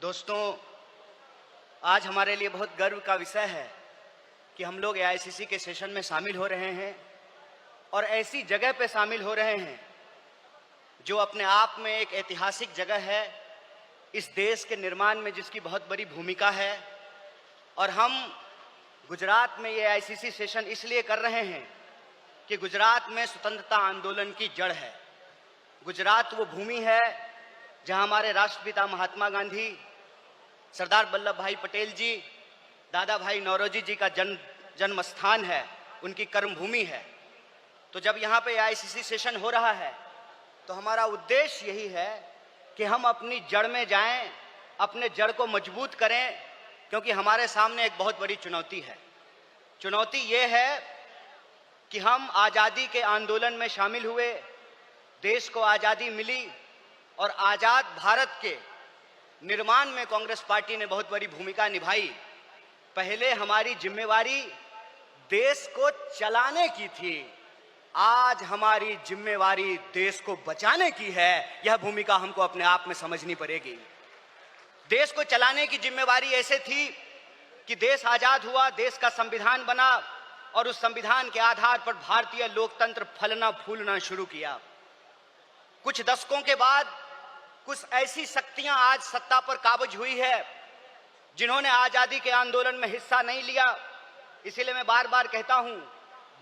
दोस्तों, आज हमारे लिए बहुत गर्व का विषय है कि हम लोग एआईसीसी के सेशन में शामिल हो रहे हैं और ऐसी जगह पे शामिल हो रहे हैं जो अपने आप में एक ऐतिहासिक जगह है, इस देश के निर्माण में जिसकी बहुत बड़ी भूमिका है। और हम गुजरात में ये एआईसीसी सेशन इसलिए कर रहे हैं कि गुजरात में स्वतंत्रता आंदोलन की जड़ है। गुजरात वो भूमि है जहां हमारे राष्ट्रपिता महात्मा गांधी, सरदार वल्लभ भाई पटेल जी, दादा भाई नौरोजी जी का जन्म स्थान है, उनकी कर्मभूमि है। तो जब यहाँ पे एआईसीसी सेशन हो रहा है तो हमारा उद्देश्य यही है कि हम अपनी जड़ में जाएं, अपने जड़ को मजबूत करें, क्योंकि हमारे सामने एक बहुत बड़ी चुनौती है। चुनौती ये है कि हम आज़ादी के आंदोलन में शामिल हुए, देश को आज़ादी मिली और आज़ाद भारत के निर्माण में कांग्रेस पार्टी ने बहुत बड़ी भूमिका निभाई। पहले हमारी जिम्मेवारी देश को चलाने की थी, आज हमारी जिम्मेवारी देश को बचाने की है। यह भूमिका हमको अपने आप में समझनी पड़ेगी। देश को चलाने की जिम्मेवारी ऐसे थी कि देश आजाद हुआ, देश का संविधान बना और उस संविधान के आधार पर भारतीय लोकतंत्र फलना फूलना शुरू किया। कुछ दशकों के बाद कुछ ऐसी शक्तियां आज सत्ता पर काबिज हुई है जिन्होंने आजादी के आंदोलन में हिस्सा नहीं लिया। इसीलिए मैं बार बार कहता हूं,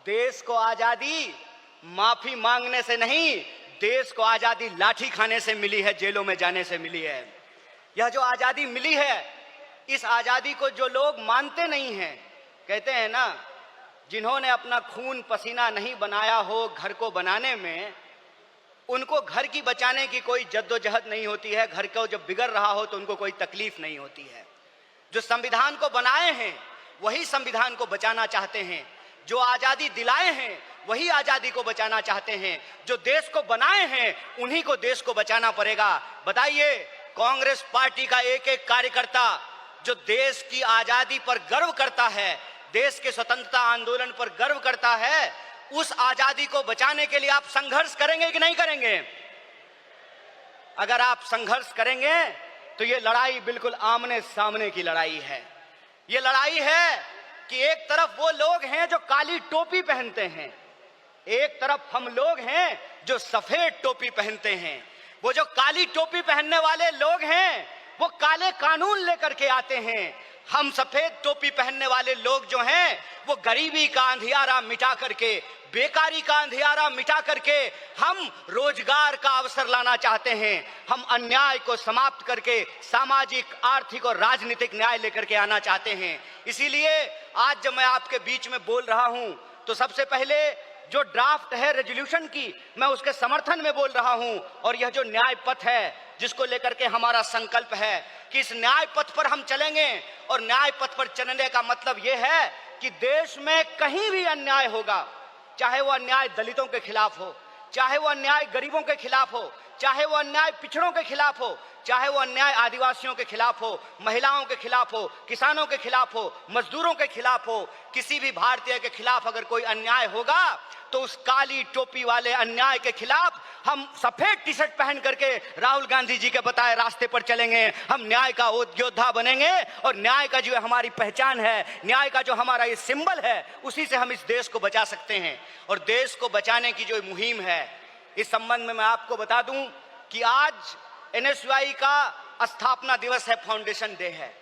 देश को आजादी माफी मांगने से नहीं, देश को आजादी लाठी खाने से मिली है, जेलों में जाने से मिली है। यह जो आजादी मिली है, इस आजादी को जो लोग मानते नहीं हैं, कहते हैं ना, जिन्होंने अपना खून पसीना नहीं बनाया हो घर को बनाने में, उनको घर की बचाने की कोई जद्दोजहद नहीं होती है। घर को जब बिगड़ रहा हो तो उनको कोई तकलीफ नहीं होती है। जो संविधान को बनाए हैं वही संविधान को बचाना चाहते हैं, जो आजादी दिलाए हैं वही आजादी को बचाना चाहते हैं, जो देश को बनाए हैं उन्हीं को देश को बचाना पड़ेगा। बताइए, कांग्रेस पार्टी का एक एक कार्यकर्ता जो देश की आजादी पर गर्व करता है, देश के स्वतंत्रता आंदोलन पर गर्व करता है, उस आजादी को बचाने के लिए आप संघर्ष करेंगे कि नहीं करेंगे? अगर आप संघर्ष करेंगे तो ये लड़ाई बिल्कुल आमने सामने की लड़ाई है। ये लड़ाई है कि एक तरफ वो लोग हैं जो काली टोपी पहनते हैं, एक तरफ हम लोग हैं जो सफेद टोपी पहनते हैं। वो जो काली टोपी पहनने वाले लोग हैं वो काले कानून लेकर के आते हैं। हम सफेद टोपी पहनने वाले लोग जो हैं वो गरीबी का अंधियारा मिटा करके, बेकारी का अंधियारा मिटा करके हम रोजगार का अवसर लाना चाहते हैं। हम अन्याय को समाप्त करके सामाजिक, आर्थिक और राजनीतिक न्याय लेकर के आना चाहते हैं। इसीलिए आज जब मैं आपके बीच में बोल रहा हूं तो सबसे पहले जो ड्राफ्ट है रेजोल्यूशन की, मैं उसके समर्थन में बोल रहा हूं। और यह जो न्याय पथ है जिसको लेकर के हमारा संकल्प है कि इस न्याय पथ पर हम चलेंगे, और न्याय पथ पर चलने का मतलब यह है कि देश में कहीं भी अन्याय होगा, चाहे वो अन्याय दलितों के खिलाफ हो, चाहे वो अन्याय गरीबों के खिलाफ हो, चाहे वो अन्याय पिछड़ों के खिलाफ हो, चाहे वो अन्याय आदिवासियों के खिलाफ हो, महिलाओं के खिलाफ हो, किसानों के खिलाफ हो, मजदूरों के खिलाफ हो, किसी भी भारतीय के खिलाफ अगर कोई अन्याय होगा तो उस काली टोपी वाले अन्याय के खिलाफ हम सफेद टी शर्ट पहन करके राहुल गांधी जी के बताए रास्ते पर चलेंगे। हम न्याय का योद्धा बनेंगे और न्याय का जो हमारी पहचान है, न्याय का जो हमारा ये सिंबल है, उसी से हम इस देश को बचा सकते हैं। और देश को बचाने की जो मुहिम है, इस संबंध में मैं आपको बता दूं कि आज एनएसयूआई का स्थापना दिवस है, फाउंडेशन डे है।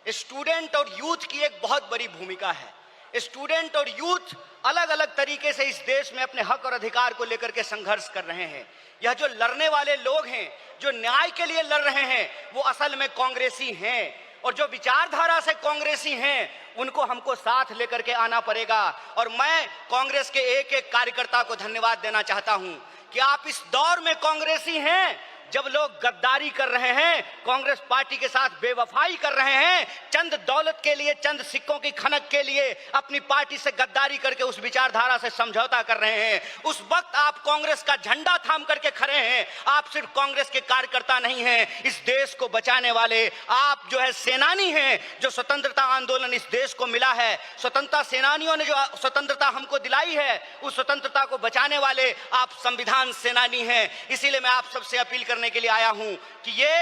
स्टूडेंट और यूथ की एक बहुत बड़ी भूमिका है। स्टूडेंट और यूथ अलग अलग तरीके से इस देश में अपने हक और अधिकार को लेकर के संघर्ष कर रहे हैं। यह जो लड़ने वाले लोग हैं, जो न्याय के लिए लड़ रहे हैं, वो असल में कांग्रेसी हैं, और जो विचारधारा से कांग्रेसी हैं उनको हमको साथ लेकर के आना पड़ेगा। और मैं कांग्रेस के एक एक कार्यकर्ता को धन्यवाद देना चाहता हूं कि आप इस दौर में कांग्रेसी हैं जब लोग गद्दारी कर रहे हैं, कांग्रेस पार्टी के साथ बेवफाई कर रहे हैं, चंद दौलत के लिए, चंद सिक्कों की खनक के लिए अपनी पार्टी से गद्दारी करके उस विचारधारा से समझौता कर रहे हैं, उस वक्त आप कांग्रेस का झंडा थाम करके खड़े हैं। आप सिर्फ कांग्रेस के कार्यकर्ता नहीं हैं, इस देश को बचाने वाले आप जो है सेनानी हैं। जो स्वतंत्रता आंदोलन इस देश को मिला है, स्वतंत्रता सेनानियों ने जो स्वतंत्रता हमको दिलाई है, उस स्वतंत्रता को बचाने वाले आप संविधान सेनानी हैं। इसीलिए मैं आप सबसे अपील करने के लिए आया हूं कि ये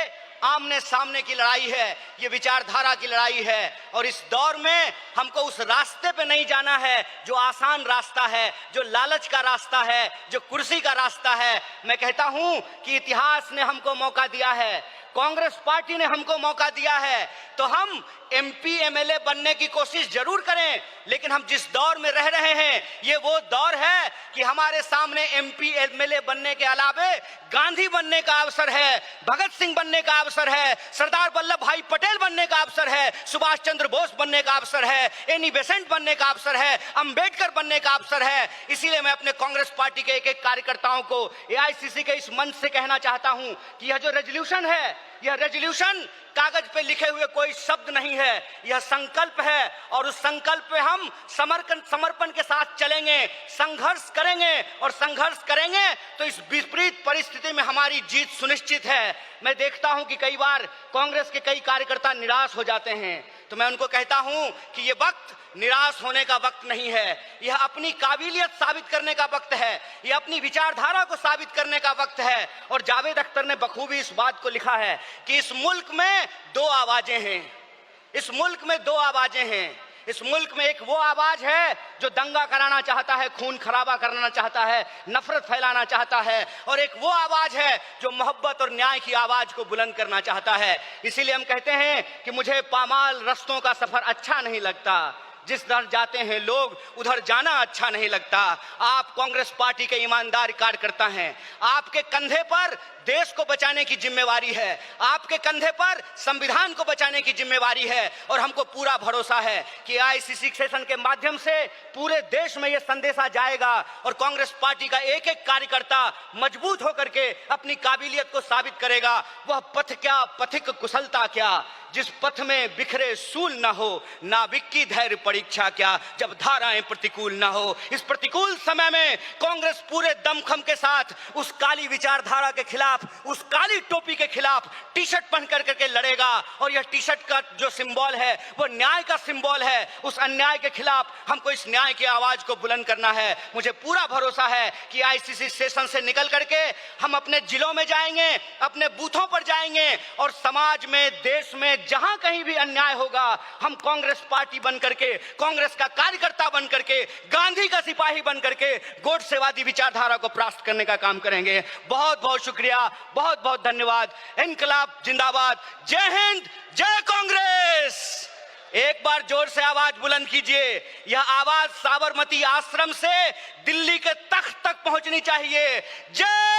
आमने सामने की लड़ाई है, ये विचारधारा की लड़ाई है। और इस दौर में हमको उस रास्ते पे नहीं जाना है जो आसान रास्ता है, जो लालच का रास्ता है, जो कुर्सी का रास्ता है। मैं कहता हूं कि इतिहास ने हमको मौका दिया है, कांग्रेस पार्टी ने हमको मौका दिया है, तो हम एमपी एमएलए बनने की कोशिश जरूर करें। लेकिन हम जिस दौर में रह रहे हैं, ये वो दौर है कि हमारे सामने एमपी एमएलए बनने के अलावे गांधी बनने का अवसर है, भगत सिंह बनने का अवसर है, सरदार वल्लभ भाई पटेल बनने का अवसर है, सुभाष चंद्र बोस बनने का अवसर है, एनी बेसेंट बनने का अवसर है, अंबेडकर बनने का अवसर है। इसीलिए मैं अपने कांग्रेस पार्टी के एक एक कार्यकर्ताओं को एआईसीसी के इस मंच से कहना चाहता हूं कि यह जो रेजोल्यूशन है, यह रेजोल्यूशन कागज पे लिखे हुए कोई शब्द नहीं है, यह संकल्प है। और उस संकल्प पे हम समर्पण के साथ चलेंगे, संघर्ष करेंगे, और संघर्ष करेंगे तो इस विपरीत परिस्थिति में हमारी जीत सुनिश्चित है। मैं देखता हूं कि कई बार कांग्रेस के कई कार्यकर्ता निराश हो जाते हैं, तो मैं उनको कहता हूं कि यह वक्त निराश होने का वक्त नहीं है, यह अपनी काबिलियत साबित करने का वक्त है, यह अपनी विचारधारा को साबित करने का वक्त है। और जावेद अख्तर ने बखूबी इस बात को लिखा है कि इस मुल्क में दो आवाजें हैं, इस मुल्क में दो आवाजें हैं। इस मुल्क में एक वो आवाज है जो दंगा कराना चाहता है, खून खराबा करना चाहता है, नफरत फैलाना चाहता है, और एक वो आवाज है जो मोहब्बत और न्याय की आवाज को बुलंद करना चाहता है। इसीलिए हम कहते हैं कि मुझे पामाल रस्तों का सफर अच्छा नहीं लगता, जिस दर जाते हैं लोग उधर जाना अच्छा नहीं लगता। आप कांग्रेस पार्टी के ईमानदार कार्यकर्ता हैं, आपके कंधे पर देश को बचाने की जिम्मेवारी है, आपके कंधे पर संविधान को बचाने की जिम्मेवारी है। और हमको पूरा भरोसा है कि आईसीसी सेशन के माध्यम से पूरे देश में यह संदेशा जाएगा और कांग्रेस पार्टी का एक एक कार्यकर्ता मजबूत होकर के अपनी काबिलियत को साबित करेगा। वह पथ क्या, पथिक कुशलता क्या, जिस पथ में बिखरे सूल ना हो, नाविक की धैर्य परीक्षा क्या, जब धाराएं प्रतिकूल ना हो। इस प्रतिकूल समय में कांग्रेस पूरे दमखम के साथ उस काली विचारधारा के खिलाफ, उस काली टोपी के खिलाफ टी शर्ट पहन करके लड़ेगा। और यह टी शर्ट का जो सिंबल है वो न्याय का सिंबल है। उस अन्याय के खिलाफ हमको इस न्याय की आवाज को बुलंद करना है। मुझे पूरा भरोसा है कि आईसीसी सेशन से निकल करके हम अपने जिलों में जाएंगे, अपने बूथों पर जाएंगे, और समाज में, देश में जहां कहीं भी अन्याय होगा, हम कांग्रेस पार्टी बन करके, कांग्रेस का कार्यकर्ता बन करके, गांधी का सिपाही बन करके गोडसेवादी विचारधारा को परास्त करने का काम करेंगे। बहुत बहुत शुक्रिया, बहुत बहुत धन्यवाद। इनकलाब जिंदाबाद, जय हिंद, जय कांग्रेस। एक बार जोर से आवाज बुलंद कीजिए। यह आवाज साबरमती आश्रम से दिल्ली के तख्त तक पहुंचनी चाहिए। जय